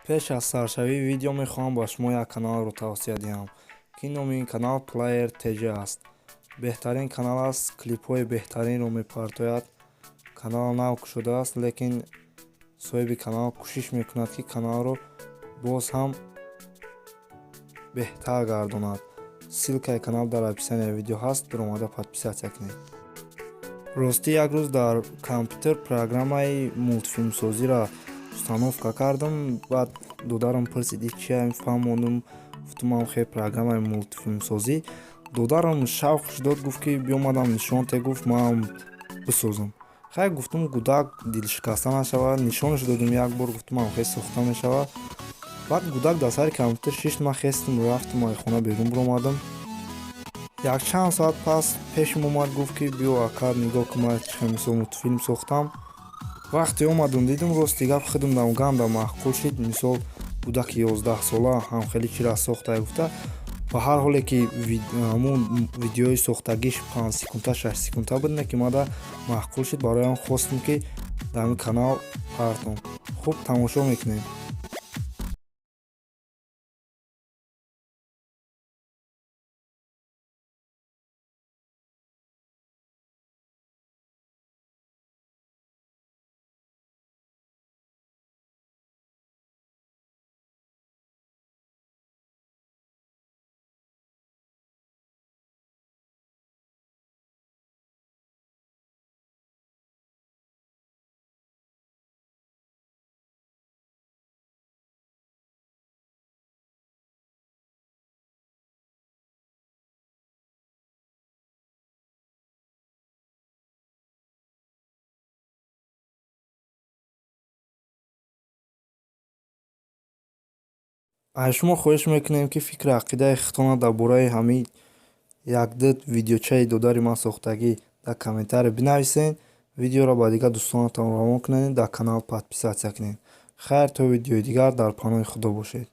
пеш аз саршавии видео мехоҳам ба шумо як каналро тавсия диҳам, ки номи ин канал Player TG аст. Беҳтарин канал аст, клипҳои беҳтаринро мепартояд. Канал нав шудааст, лекин соҳиби канал кӯшиш мекунад, ки каналро боз ҳам беҳтар гардонад. Ссилкаи канал дар описанияи видео ҳаст, биромада подписатсия кунед. Рости як рӯз дар компютер программаи мултфилмсозиро установка кардам. Баъд додарам пурсид чия фаҳмондам, гуфтам хе программаи мултфилмсозӣ. Додарам шавқш дод, гуфт ки биёмадам нишонте, гуфт ман бисозам. Хай гуфтам гудак дилшикаста нашавад, нишонаш додам як бор, гуфтам хе сохта мешавад. Баъд гудак дар сари компютер шишт, ман хестам, рафтам аз хона берун биромадам. Якчанд соат пас пешам омад, гуфт ки биё акад нигоҳ кун, ман чӣ мисол мултфилм сохтам. Вақте омадам дидам рости гап худам ганда маъқул шид. Мисол гудаки 11 сола ҳам хеле чира сохта гуфта. Ба ҳар ҳоле ки ҳамун видеои сохтагиш 5 секунда 6 секунда буд, ки мада маъқул шид. Бароям хостам ки дар ин канал партам. Хуб, тамошо мекунем. аз шумо хоҳиш мекунем, ки фикри ақидаи худтонро дар бораи ҳамин як-ду видеочаи додари ман сохтагӣ дар комментария бинависед. Видеоро ба дигар дӯстонатон равон кунед, дар канал подписатсия кунед. Хайр, то видеои дигар, дар паноҳи худо бошед.